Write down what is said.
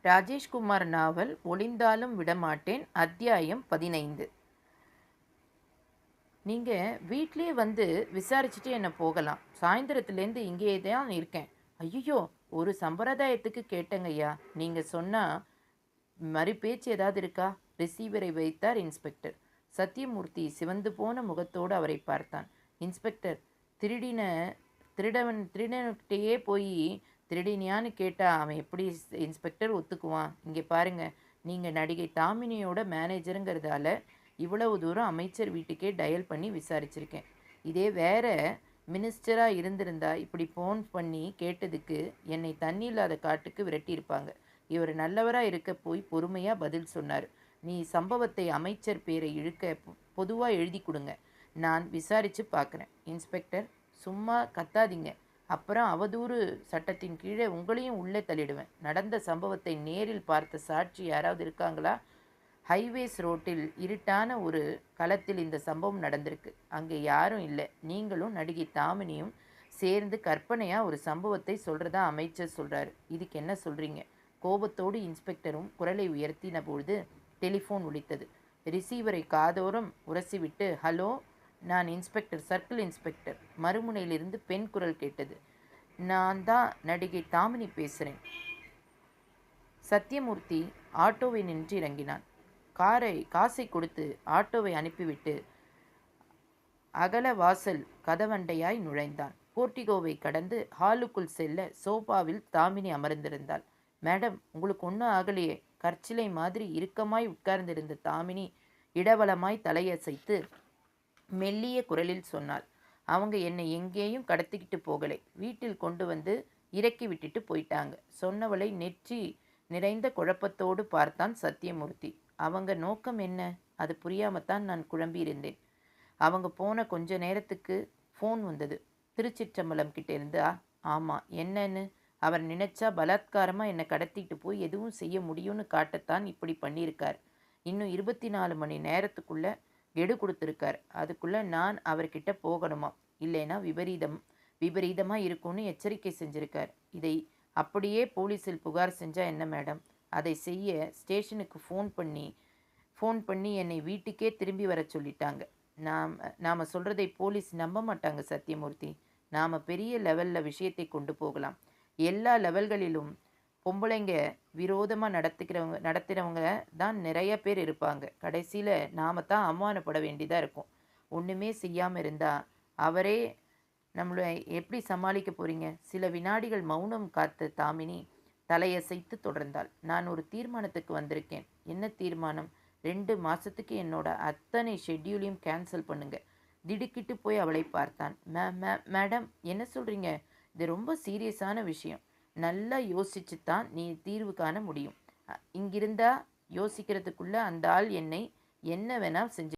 ராஜேஷ்குமார் நாவல் ஒளிந்தாலும் விடமாட்டேன். அத்தியாயம் 15. நீங்கள் வீட்லேயே வந்து விசாரிச்சுட்டு என்னை போகலாம். சாயந்தரத்துலேருந்து இங்கேயே தான் இருக்கேன். ஐயோ, ஒரு சம்பிரதாயத்துக்கு கேட்டங்கய்யா. நீங்கள் சொன்னால் மறு பேச்சு ஏதாவது இருக்கா? ரிசீவரை வைத்தார் இன்ஸ்பெக்டர். சத்தியமூர்த்தி சிவந்து போன முகத்தோடு அவரை பார்த்தான். இன்ஸ்பெக்டர், திருடன்கிட்டேயே போய் திருடினியான்னு கேட்டால் அவன் எப்படி இன்ஸ்பெக்டர் ஒத்துக்குவான்? இங்கே பாருங்கள், நீங்கள் நடிகை தாமினியோட மேனேஜருங்கிறதால இவ்வளவு தூரம் அமைச்சர் வீட்டுக்கே டயல் பண்ணி விசாரிச்சிருக்கேன். இதே வேற மினிஸ்டராக இருந்திருந்தா இப்படி ஃபோன் பண்ணி கேட்டதுக்கு என்னை தண்ணி இல்லாத காட்டுக்கு விரட்டியிருப்பாங்க. இவர் நல்லவராக இருக்க போய் பொறுமையாக பதில் சொன்னார். நீ சம்பவத்தை அமைச்சர் பேரை இழுக்க பொதுவாக எழுதி கொடுங்க, நான் விசாரித்து பார்க்குறேன். இன்ஸ்பெக்டர், சும்மா கத்தாதீங்க, அப்புறம் அவதூறு சட்டத்தின் கீழே உங்களையும் உள்ளே தள்ளிடுவேன். நடந்த சம்பவத்தை நேரில் பார்த்த சாட்சி யாராவது இருக்காங்களா? ஹைவேஸ் ரோட்டில் இருட்டான ஒரு களத்தில் இந்த சம்பவம் நடந்திருக்கு. அங்கே யாரும் இல்லை. நீங்களும் நடிகை தாமினியும் சேர்ந்து கற்பனையாக ஒரு சம்பவத்தை சொல்கிறதா அமைச்சர் சொல்கிறாரு. இதுக்கு என்ன சொல்கிறீங்க? கோபத்தோடு இன்ஸ்பெக்டரும் குரலை உயர்த்தின பொழுது டெலிஃபோன் ஒலித்தது. ரிசீவரை காதோரம் உரசிவிட்டு, ஹலோ, நான் இன்ஸ்பெக்டர், சர்க்கிள் இன்ஸ்பெக்டர். மறுமுனையிலிருந்து பெண் குரல் கேட்டது. நான் தான் நடிகை தாமினி பேசுகிறேன். சத்தியமூர்த்தி ஆட்டோவை நின்று இறங்கினான். காசை கொடுத்து ஆட்டோவை அனுப்பிவிட்டு அகல வாசல் கதவண்டையாய் நுழைந்தான். போர்ட்டிகோவை கடந்து ஹாலுக்குள் செல்ல சோபாவில் தாமினி அமர்ந்திருந்தாள். மேடம், உங்களுக்கு ஒன்றும் ஆகலையே? கற்சிலை மாதிரி இறுக்கமாய் உட்கார்ந்திருந்த தாமினி இடவலமாய் தலையசைத்து மெல்லிய குரலில் சொன்னாள். அவங்க என்னை எங்கேயும் கடத்திக்கிட்டு போகலை. வீட்டில் கொண்டு வந்து இறக்கி விட்டுட்டு போயிட்டாங்க. சொன்னவளை நெற்றி நிறைந்த குழப்பத்தோடு பார்த்தான் சத்தியமூர்த்தி. அவங்க நோக்கம் என்ன? அது புரியாமத்தான் நான் குழம்பியிருந்தேன். அவங்க போன கொஞ்ச நேரத்துக்கு ஃபோன் வந்தது. திருச்சிற்றம்பலம் கிட்ட இருந்தா. ஆமாம், என்னன்னு? அவர் நினைச்சா பலாத்காரமாக என்னை கடத்திட்டு போய் எதுவும் செய்ய முடியும்னு காட்டத்தான் இப்படி பண்ணியிருக்கார். இன்னும் 24 மணி நேரத்துக்குள்ளே கெடு கொடுத்துருக்கார். அதுக்குள்ளே நான் அவர்கிட்ட போகணுமா? இல்லைன்னா விபரீதமாக இருக்கும்னு எச்சரிக்கை செஞ்சுருக்கார். இதை அப்படியே போலீஸில் புகார் செஞ்சால் என்ன மேடம்? அதை செய்ய ஸ்டேஷனுக்கு ஃபோன் பண்ணி என்னை வீட்டுக்கே திரும்பி வர சொல்லிட்டாங்க. நாம் சொல்கிறதை போலீஸ் நம்ப மாட்டாங்க சத்தியமூர்த்தி. நாம் பெரிய லெவலில் விஷயத்தை கொண்டு போகலாம். எல்லா லெவல்களிலும் பொம்பளைங்க விரோதமாக நடத்துகிறவங்க தான் நிறைய பேர் இருப்பாங்க. கடைசியில் நாம் தான் அவமானப்பட வேண்டியதாக இருக்கும். ஒன்றுமே செய்யாமல் இருந்தால் அவரே நம்மளை எப்படி சமாளிக்க போகிறீங்க? சில வினாடிகள் மௌனம் காத்த தாமினி தலையசைத்து தொடர்ந்தாள். நான் ஒரு தீர்மானத்துக்கு வந்திருக்கேன். என்ன தீர்மானம்? 2 மாதத்துக்கு என்னோட அத்தனை ஷெட்யூலையும் கேன்சல் பண்ணுங்க. திடுக்கிட்டு போய் அவளை பார்த்தான். மேடம், என்ன சொல்கிறீங்க? இது ரொம்ப சீரியஸான விஷயம். நல்லா யோசிச்சு தான் நீ தீர்வு காண முடியும். இங்கிருந்தா யோசிக்கிறதுக்குள்ளே அந்த ஆள் என்னை என்ன வேணால் செஞ்சு